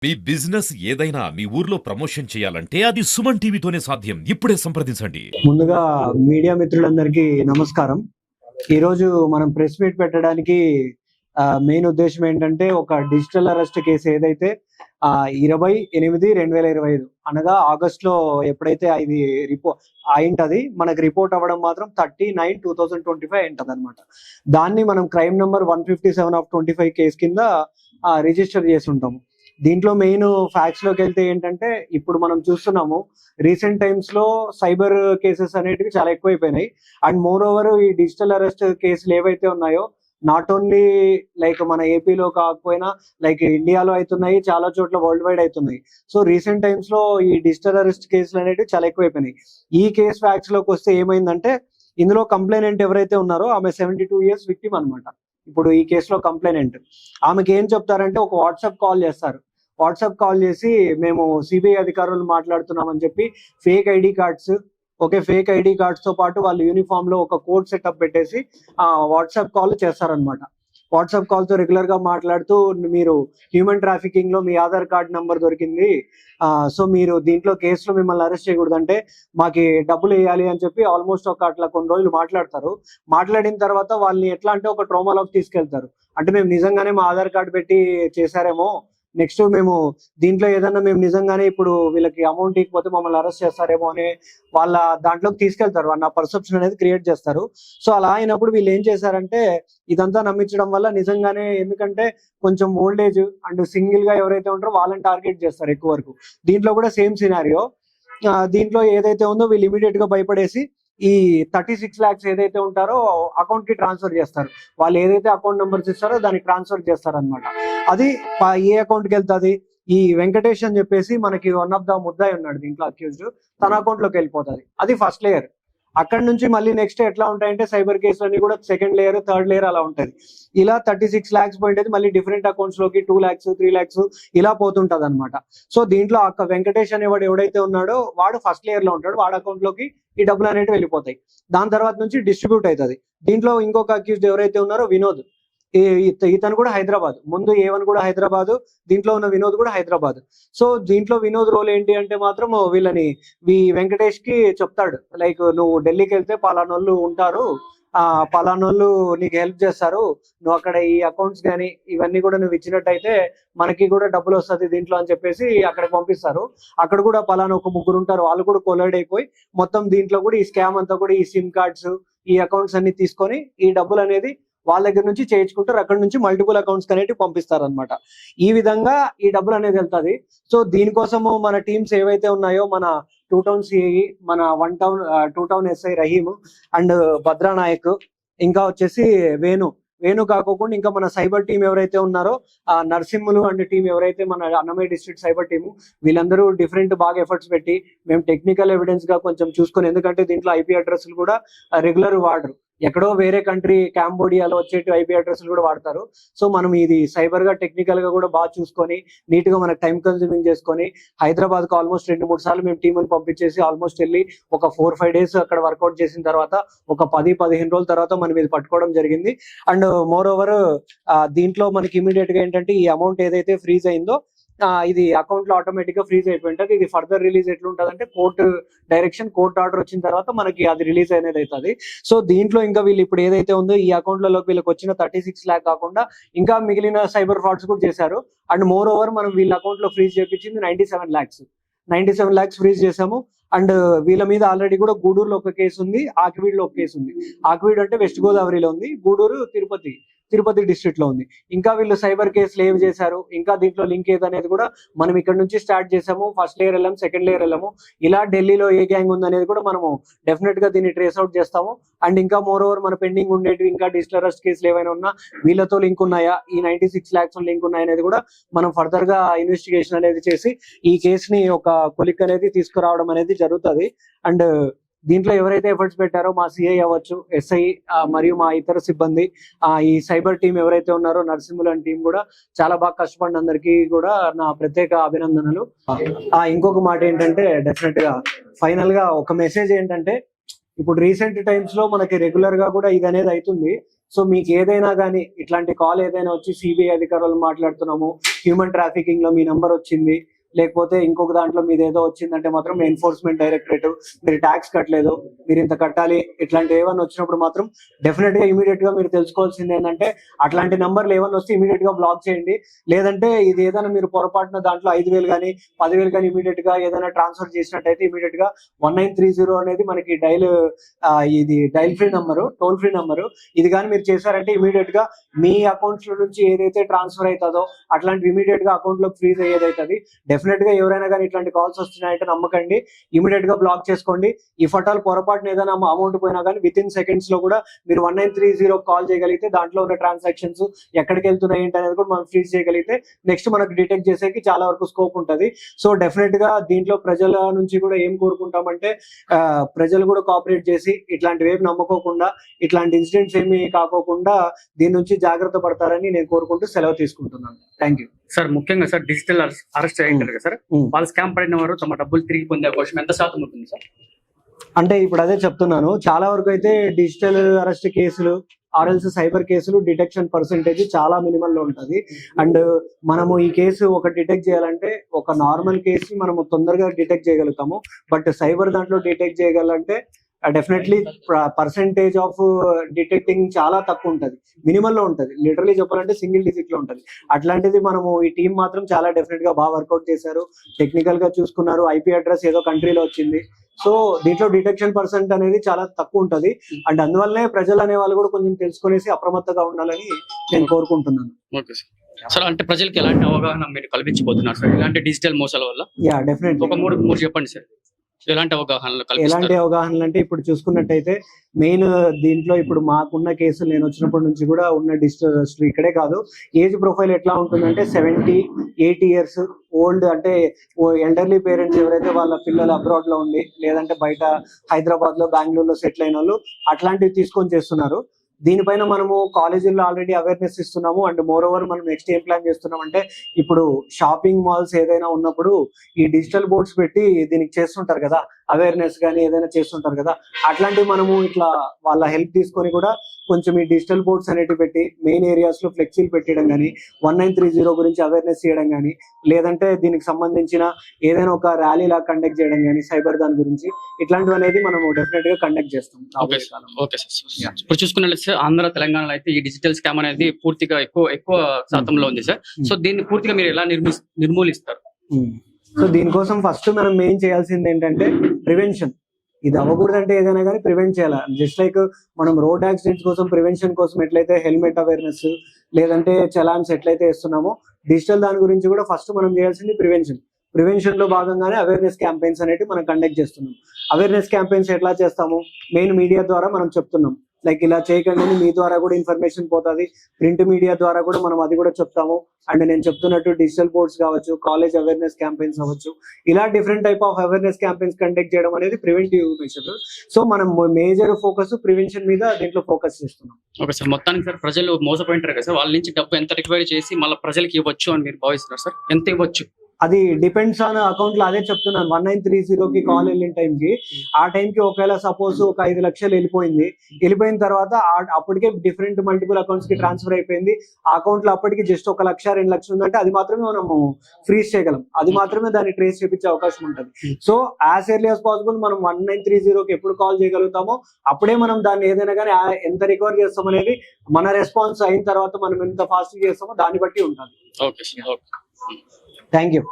మీ business ఏదైనా మీ ఊర్లో promotion చేయాలంటే అది సుమన్ టీవీతోనే సాధ్యం. ఇప్పుడే సంప్రదించండి. ముందుగా మీడియా మిత్రులందరికీ నమస్కారం. ఈరోజు మనం ప్రెస్ మీట్ పెట్టడానికి మెయిన్ ఉద్దేశం ఏంటంటే, ఒక డిజిటల్ అరెస్ట్ కేసు ఏదైతే 28/2025 అనగా ఆగస్టులో ఎప్పుడైతే ఇది అయింటది, మనకు రిపోర్ట్ అవ్వడం మాత్రం 30/9/2025 అయింటది అనమాట. దాన్ని మనం క్రైమ్ నెంబర్ 157/25 కేసు కింద రిజిస్టర్ చేసి ఉంటాము. దీంట్లో మెయిన్ ఫ్యాక్ట్స్ లోకి వెళ్తే ఏంటంటే, ఇప్పుడు మనం చూస్తున్నాము రీసెంట్ టైమ్స్ లో సైబర్ కేసెస్ అనేటివి చాలా ఎక్కువైపోయినాయి. అండ్ మోర్ ఓవర్ ఈ డిజిటల్ అరెస్ట్ కేసులు ఏవైతే ఉన్నాయో, నాట్ ఓన్లీ లైక్ మన ఏపీలో కాకపోయినా లైక్ ఇండియాలో అవుతున్నాయి, చాలా చోట్ల వరల్డ్ వైడ్ అవుతున్నాయి. సో రీసెంట్ టైమ్స్ లో ఈ డిజిటల్ అరెస్ట్ కేసులు అనేవి చాలా ఎక్కువైపోయినాయి. ఈ కేసు ఫ్యాక్ట్స్ లోకి వస్తే ఏమైందంటే, ఇందులో కంప్లైనెంట్ ఎవరైతే ఉన్నారో ఆమె 72 years విక్టిమ్ అనమాట. ఇప్పుడు ఈ కేసులో కంప్లైనెంట్ ఆమెకి ఏం చెప్తారంటే, ఒక వాట్సాప్ కాల్ చేస్తారు. వాట్సాప్ కాల్ చేసి మేము సిబిఐ అధికారులు మాట్లాడుతున్నామని చెప్పి fake ID cards fake ID cards తో పాటు వాళ్ళు యూనిఫామ్ లో ఒక కోడ్ సెటప్ పెట్టేసి వాట్సాప్ కాల్ చేస్తారనమాట. వాట్సాప్ కాల్ తో రెగ్యులర్ గా మాట్లాడుతూ, మీరు హ్యూమన్ ట్రాఫికింగ్ లో మీ ఆధార్ కార్డ్ నంబర్ దొరికింది, సో మీరు దీంట్లో కేసులో మిమ్మల్ని అరెస్ట్ చేయకూడదంటే మాకి డబ్బులు వేయాలి అని చెప్పి ఆల్మోస్ట్ అట్లా కొన్ని రోజులు మాట్లాడతారు. మాట్లాడిన తర్వాత వాళ్ళని ఎట్లా అంటే ఒక ట్రోమాలోకి తీసుకెళ్తారు. అంటే మేము నిజంగానే మా ఆధార్ కార్డు పెట్టి చేశారేమో, నెక్స్ట్ మేము దీంట్లో ఏదన్నా మేము నిజంగానే ఇప్పుడు వీళ్ళకి అమౌంట్ ఇకపోతే మమ్మల్ని అరెస్ట్ చేస్తారేమో అని వాళ్ళ దాంట్లోకి తీసుకెళ్తారు. వాళ్ళ పర్సెప్షన్ అనేది క్రియేట్ చేస్తారు. సో అలా అయినప్పుడు వీళ్ళు ఏం చేశారంటే, ఇదంతా నమ్మించడం వల్ల నిజంగానే, ఎందుకంటే కొంచెం ఓల్డ్ ఏజ్ అండ్ సింగిల్ గా ఎవరైతే ఉంటారో వాళ్ళని టార్గెట్ చేస్తారు ఎక్కువ వరకు. దీంట్లో కూడా సేమ్ సినారియో. దీంట్లో ఏదైతే ఉందో వీళ్ళు ఇమీడియట్ గా భయపడేసి ఈ 36 lakhs ఏదైతే ఉంటారో అకౌంట్ కి ట్రాన్స్ఫర్ చేస్తారు. వాళ్ళు ఏదైతే అకౌంట్ నెంబర్స్ ఇస్తారో దానికి ట్రాన్స్ఫర్ చేస్తారు అనమాట. అది ఏ అకౌంట్ కి వెళ్తుంది, ఈ వెంకటేష్ అని చెప్పేసి మనకి వన్ ఆఫ్ ద ముద్దాయి ఉన్నాడు దీంట్లో అక్యూజ్డ్, తన అకౌంట్ లోకి వెళ్ళిపోతుంది. అది ఫస్ట్ లేయర్. అక్కడ నుంచి మళ్ళీ నెక్స్ట్ ఎట్లా ఉంటాయంటే, సైబర్ కేసులన్నీ కూడా సెకండ్ లేయర్, థర్డ్ లేయర్ అలా ఉంటుంది. ఇలా 36 lakhs పోయింటది మళ్ళీ డిఫరెంట్ అకౌంట్స్ లోకి 2 lakhs 3 lakhs ఇలా పోతుంటది అనమాట. సో దీంట్లో వెంకటేష్ అనేవాడు ఎవడైతే ఉన్నాడో వాడు ఫస్ట్ లేయర్ లో ఉంటాడు. వాడు అకౌంట్ లోకి ఈ డబ్బులు అనేవి వెళ్ళిపోతాయి. దాని తర్వాత నుంచి డిస్ట్రిబ్యూట్ అవుతుంది. దీంట్లో ఇంకొక అక్యూజ్డ్ ఎవరైతే ఉన్నారో వినోద్, ఇతను కూడా హైదరాబాద్, ముందు ఏవన్ కూడా హైదరాబాద్, దీంట్లో ఉన్న వినోద్ కూడా హైదరాబాద్. సో దీంట్లో వినోద్ రోల్ ఏంటి అంటే మాత్రం వీళ్ళని వెంకటేష్ కి చెప్తాడు, లైక్ నువ్వు ఢిల్లీకి వెళ్తే పలానోళ్ళు ఉంటారు, పలానోళ్ళు నీకు హెల్ప్ చేస్తారు, నువ్వు అక్కడ ఈ అకౌంట్స్ కానీ ఇవన్నీ కూడా నువ్వు ఇచ్చినట్టయితే మనకి కూడా డబ్బులు వస్తుంది దీంట్లో అని చెప్పేసి అక్కడికి పంపిస్తారు. అక్కడ కూడా పలానా ఒక ముగ్గురు ఉంటారు, వాళ్ళు కూడా కొలైడ్ అయిపోయి మొత్తం దీంట్లో కూడా ఈ స్కామ్ అంతా కూడా ఈ సిమ్ కార్డ్స్ ఈ అకౌంట్స్ అన్ని తీసుకొని ఈ డబ్బులు అనేది వాళ్ళ దగ్గర నుంచి చేయించుకుంటారు. అక్కడ నుంచి మల్టిపుల్ అకౌంట్స్ అనేవి పంపిస్తారు అనమాట. ఈ విధంగా ఈ డబ్బులు అనేది వెళ్తుంది. సో దీనికోసము మన టీమ్స్ ఏవైతే ఉన్నాయో, మన 2 టౌన్ సిఐ, మన 2 town SI Rahim and Bhadra Naik, ఇంకా వచ్చేసి వేణు కాకోకుండా ఇంకా మన సైబర్ టీం ఎవరైతే ఉన్నారో నరసింహులు అండ్ టీం ఎవరైతే మన అన్నమయ్య డిస్ట్రిక్ట్ సైబర్ టీము, వీళ్ళందరూ డిఫరెంట్ బాగా ఎఫర్ట్స్ పెట్టి మేము టెక్నికల్ ఎవిడెన్స్ గా కొంచెం చూసుకొని, ఎందుకంటే దీంట్లో ఐపీ అడ్రస్లు కూడా రెగ్యులర్ వాడరు, ఎక్కడో వేరే కంట్రీ కాంబోడియాలో వచ్చేటి ఐపీ అడ్రస్లు కూడా వాడతారు. సో మనం ఇది సైబర్ గా టెక్నికల్ గా కూడా బాగా చూసుకొని నీట్ గా మనకు టైం కన్స్యూమింగ్ చేసుకొని హైదరాబాద్ కు ఆల్మోస్ట్ 2-3 సార్లు మేము టీంని పంపించేసి ఆల్మోస్ట్ వెళ్ళి ఒక 4-5 days అక్కడ వర్కౌట్ చేసిన తర్వాత ఒక 10-15 రోజుల తర్వాత మనం ఇది పట్టుకోవడం జరిగింది. అండ్ మోర్ ఓవర్ దీంట్లో మనకి ఇమీడియట్ గా ఏంటంటే, ఈ అమౌంట్ ఏదైతే ఫ్రీజ్ అయిందో ఇది అకౌంట్ లో ఆటోమేటిక్ గా ఫ్రీజ్ అయిపోయింటది. ఇది ఫర్దర్ రిలీజ్ ఎట్లుంటది అంటే, కోర్టు ఆర్డర్ వచ్చిన తర్వాత మనకి అది రిలీజ్ అనేది అవుతుంది. సో దీంట్లో ఇంకా వీళ్ళు ఇప్పుడు ఏదైతే ఉందో ఈ అకౌంట్ లలో వీళ్ళకి వచ్చిన 36 lakh కాకుండా ఇంకా మిగిలిన సైబర్ ఫ్రాడ్స్ కూడా చేశారు. అండ్ మోర్ ఓవర్ మనం వీళ్ళ అకౌంట్ లో ఫ్రీజ్ చేయించింది 97 lakhs ఫ్రీజ్ చేసాము. అండ్ వీళ్ళ మీద ఆల్రెడీ కూడా గూడూరులో ఒక కేసు ఉంది, ఆకివీడులో ఒక కేసు ఉంది. ఆకివీడు అంటే వెస్ట్ గోదావరిలో ఉంది, గూడూరు తిరుపతి డిస్ట్రిక్ట్ లో ఉంది. ఇంకా వీళ్ళు సైబర్ కేసులు ఏమి చేశారు, ఇంకా దీంట్లో లింక్ ఏదనేది కూడా మనం ఇక్కడ నుంచి స్టార్ట్ చేసాము. ఫస్ట్ లేయర్ వెళ్ళాము, సెకండ్ లేయర్ వెళ్ళాము, ఇలా ఢిల్లీలో ఏ గ్యాంగ్ ఉంది అనేది కూడా మనము డెఫినెట్ గా దీన్ని ట్రేస్ అవుట్ చేస్తాము. అండ్ ఇంకా మోర్ ఓవర్ మన పెండింగ్ ఉండేవి ఇంకా డిజిటల్ అరెస్ట్ కేసులు ఏమైనా ఉన్నా వీళ్ళతో లింక్ ఉన్నాయా, ఈ 96 lakhs లింక్ ఉన్నాయా అనేది కూడా మనం ఫర్దర్ గా ఇన్వెస్టిగేషన్ అనేది చేసి ఈ కేసుని ఒక కొలిక్ అనేది తీసుకురావడం అనేది జరుగుతుంది. అండ్ దీంట్లో ఎవరైతే ఎఫర్ట్స్ పెట్టారో మా సిఐ అవ్వచ్చు, ఎస్ఐ మరియు మా ఇతర సిబ్బంది, ఈ సైబర్ టీం ఎవరైతే ఉన్నారో నరసింహులు అండ్ టీం కూడా చాలా బాగా కష్టపడిన అందరికీ కూడా నా ప్రత్యేక అభినందనలు. ఇంకొక మాట ఏంటంటే, డెఫినెట్ గా ఫైనల్ గా ఒక మెసేజ్ ఏంటంటే, ఇప్పుడు రీసెంట్ టైమ్స్ లో మనకి రెగ్యులర్ గా కూడా ఇది అనేది అవుతుంది. సో మీకు ఏదైనా కానీ ఇట్లాంటి కాల్ ఏదైనా వచ్చి సిబిఐ అధికారులు మాట్లాడుతున్నాము, హ్యూమన్ ట్రాఫికింగ్ లో మీ నంబర్ వచ్చింది, లేకపోతే ఇంకొక దాంట్లో మీది ఏదో వచ్చిందంటే మాత్రం ఎన్ఫోర్స్మెంట్ డైరెక్టరేట్ మీరు ట్యాక్స్ కట్టలేదు, మీరు ఇంత కట్టాలి, ఇట్లాంటి ఏమన్నా వచ్చినప్పుడు మాత్రం డెఫినెట్ గా ఇమీడియట్ గా మీరు తెలుసుకోవాల్సింది ఏంటంటే అట్లాంటి నంబర్లు ఏమన్నా వస్తే ఇమీడియట్ గా బ్లాక్ చేయండి. లేదంటే ఇది ఏదైనా మీరు పొరపాటున దాంట్లో 5,000 కానీ 10,000 కానీ ఇమీడియట్ గా ఏదైనా ట్రాన్స్ఫర్ చేసినట్టయితే ఇమీడియట్ గా 1930 అనేది మనకి ఇది dial free number, toll free number. ఇది కానీ మీరు చేశారంటే ఇమీడియట్ గా మీ అకౌంట్స్ నుంచి ఏదైతే ట్రాన్స్ఫర్ అవుతుందో అట్లాంటి ఇమీడియట్ గా అకౌంట్ లో ఫ్రీజ్ అయ్యేదైతుంది. డెఫినెట్ గా ఎవరైనా కానీ ఇట్లాంటి కాల్స్ వస్తున్నాయంటే నమ్మకండి, ఇమీడియట్ గా బ్లాక్ చేసుకోండి. ఈ ఫటాలు పొరపాటున ఏదైనా అమౌంట్ పోయినా కానీ విత్ ఇన్ సెకండ్స్ లో కూడా మీరు 1930 కాల్ చేయగలిగితే దాంట్లో ఉన్న ట్రాన్సాక్షన్స్ ఎక్కడికి వెళ్తున్నాయి ఏంటి అనేది కూడా మనం ఫ్రీజ్ చేయగలిగితే నెక్స్ట్ మనకు డిటెక్ట్ చేసేకి చాలా వరకు స్కోప్ ఉంటుంది. సో డెఫినెట్ గా దీంట్లో ప్రజల నుంచి కూడా ఏం కోరుకుంటామంటే ప్రజలు కూడా కోఆపరేట్ చేసి ఇట్లాంటివి ఏమి నమ్మకోకుండా, ఇట్లాంటి ఇన్సిడెంట్స్ ఏమి కాకోకుండా దీని నుంచి జాగ్రత్త పడతారని నేను కోరుకుంటూ సెలవు తీసుకుంటున్నాను. Thank you sir. ముఖ్యంగా సార్ డిజిటల్ అరెస్ట్ అయ్యింటారు కదా సార్, వాళ్ళు స్కామ్ పడిన వారు తమ డబ్బులు తిరిగి పొందే అవకాశం ఎంత శాతం ఉంటుంది సార్? అంటే ఇప్పుడు అదే చెప్తున్నాను, చాలా వరకు అయితే డిజిటల్ అరెస్ట్ కేసులు ఆర్ఎల్స్ సైబర్ కేసులు డిటెక్షన్ పర్సెంటేజ్ చాలా మినిమల్ లో ఉంటది. అండ్ మనము ఈ కేసు ఒక డిటెక్ట్ చేయాలంటే ఒక నార్మల్ కేసు మనము తొందరగా డిటెక్ట్ చేయగలుగుతాము. బట్ సైబర్ దాంట్లో డిటెక్ట్ చేయగలంటే డెఫినెట్లీ పర్సెంటేజ్ ఆఫ్ డిటెక్టింగ్ చాలా తక్కువ ఉంటది, మినిమల్ లో ఉంటది. లిటరలీ చెప్పాలంటే సింగిల్ డిజిట్ లో ఉంటది. అట్లాంటిది మనము ఈ టీం మాత్రం చాలా డెఫినెట్ గా బాగా వర్కౌట్ చేశారు, టెక్నికల్ గా చూసుకున్నారు. ఐపీ అడ్రస్ ఏదో కంట్రీలో వచ్చింది, సో దీంట్లో డిటెక్షన్ పర్సెంట్ అనేది చాలా తక్కువ ఉంటది. అండ్ అందువల్లే ప్రజలు అనే వాళ్ళు కూడా కొంచెం తెలుసుకునేసి అప్రమత్తంగా ఉండాలని నేను కోరుకుంటున్నాను. Okay sir. సార్ అంటే ప్రజలకు ఎలాంటి అవగాహన మీరు కల్పించబోతున్నారు సార్ ఇలాంటి డిజిటల్ మోసాల వల్ల? యా డెఫినెట్లీ ఒక మూడు చెప్పండి సార్, ఎలాంటి అవగాహనలు ఎలాంటి అవగాహనలు అంటే ఇప్పుడు చూసుకున్నట్టయితే మెయిన్ దీంట్లో ఇప్పుడు మాకున్న కేసులు నేను వచ్చినప్పటి నుంచి కూడా ఉన్న డిజిటల్ అరెస్ట్ ఇక్కడే కాదు, ఏజ్ ప్రొఫైల్ ఎట్లా ఉంటుందంటే 70-80 years ఓల్డ్, అంటే ఎల్డర్లీ పేరెంట్స్ ఎవరైతే వాళ్ళ పిల్లలు అబ్రాడ్ లో ఉండి లేదంటే బయట హైదరాబాద్ లో బెంగళూరులో సెటిల్ అయిన వాళ్ళు అట్లాంటివి తీసుకొని చేస్తున్నారు. దీనిపైన మనము కాలేజీల్లో ఆల్రెడీ అవేర్నెస్ ఇస్తున్నాము. అండ్ మోర్ ఓవర్ మనం నెక్స్ట్ ఏం ప్లాన్ చేస్తున్నాం అంటే ఇప్పుడు షాపింగ్ మాల్స్ ఏదైనా ఉన్నప్పుడు ఈ డిజిటల్ బోర్డ్స్ పెట్టి దీనికి చేస్తుంటారు కదా, అవేర్నెస్ కానీ ఏదైనా చేస్తుంటారు కదా, అట్లాంటివి మనము ఇట్లా వాళ్ళ హెల్ప్ తీసుకొని కూడా కొంచెం ఈ డిజిటల్ బోర్డ్స్ అనేటివి పెట్టి మెయిన్ ఏరియాస్ లో ఫ్లెక్సీలు పెట్టడం కానీ 1930 గురించి అవేర్నెస్ చేయడం కానీ లేదంటే దీనికి సంబంధించిన ఏదైనా ఒక ర్యాలీ లా కండక్ట్ చేయడం కానీ సైబర్ దాని గురించి ఇట్లాంటివి అనేది మనము డెఫినెట్ గా కండక్ట్ చేస్తాం. Okay sir. ఇప్పుడు చూసుకున్నట్లయితే ఆంధ్ర తెలంగాణలో అయితే ఈ డిజిటల్ స్కామ్ అనేది పూర్తిగా ఎక్కువ శాతంలో ఉంది సార్. సో దీన్ని పూర్తిగా మీరు ఎలా నిర్మూలిస్తారు? సో దీనికోసం ఫస్ట్ మనం మెయిన్ చేయాల్సింది ఏంటంటే ప్రివెన్షన్. ఇది అవ్వకూడదంటే ఏదైనా కానీ ప్రివెంట్ చేయాలి. జస్ట్ లైక్ మనం రోడ్ యాక్సిడెంట్స్ కోసం ప్రివెన్షన్ కోసం ఎట్లయితే హెల్మెట్ అవేర్నెస్ లేదంటే చలాన్స్ ఎట్లయితే ఇస్తున్నామో డిజిటల్ దాని గురించి కూడా ఫస్ట్ మనం చేయాల్సింది ప్రివెన్షన్ లో భాగంగానే అవేర్నెస్ క్యాంపెయిన్స్ అనేవి మనం కండక్ట్ చేస్తున్నాం. అవేర్నెస్ క్యాంపెయిన్స్ ఎట్లా చేస్తాము, మెయిన్ మీడియా ద్వారా మనం చెప్తున్నాం, లైక్ ఇలా చేయకండి అని మీ ద్వారా కూడా ఇన్ఫర్మేషన్ పోతుంది. ప్రింట్ మీడియా ద్వారా కూడా మనం అది కూడా చెప్తాము. అండ్ నేను చెప్తున్నట్టు డిజిటల్ బోర్డ్స్ కావచ్చు, కాలేజ్ అవేర్నెస్ క్యాంపెయిన్స్ అవ్వచ్చు, ఇలా different type of awareness campaigns conduct చేయడం అనేది ప్రివెంటివ్ మెషర్. సో మనం మేజర్ ఫోకస్ ప్రివెన్షన్ మీద దీంట్లో ఫోకస్ చేస్తున్నాం. Okay sir. మొత్తానికి సార్ ప్రజలు మోసపోయింటారు కదా సార్, వాళ్ళ నుంచి డబ్బు ఎంత రికవరీ చేసి మళ్ళీ ప్రజలకి ఇవ్వచ్చు అని మీరు భావిస్తున్నారు సార్? ఎంత ఇవ్వచ్చు? అది డిపెండ్స్ ఆన్ అకౌంట్ లో. అదే చెప్తున్నాను, 1930 కాల్ వెళ్ళిన టైంకి ఆ టైంకి ఒకవేళ సపోజ్ ఒక 5 లక్షలు వెళ్ళిపోయిన తర్వాత అప్పటికే డిఫరెంట్ మల్టిపుల్ అకౌంట్స్ కి ట్రాన్స్ఫర్ అయిపోయింది. ఆ అకౌంట్ లో అప్పటికి జస్ట్ 1 లక్ష 2 లక్షలు ఉందంటే అది మాత్రమే మనము ఫ్రీజ్ చేయగలం, అది మాత్రమే దాన్ని ట్రేస్ చేయించే అవకాశం ఉంటుంది. So as early as possible మనం 1930 ఎప్పుడు కాల్ చేయగలుగుతామో అప్పుడే మనం దాన్ని ఏదైనా కానీ ఎంత రికవర్ చేస్తాం అనేది మన రెస్పాన్స్ అయిన తర్వాత మనం ఎంత ఫాస్ట్ చేస్తామో దాన్ని బట్టి ఉంటుంది. Okay sir. Thank you.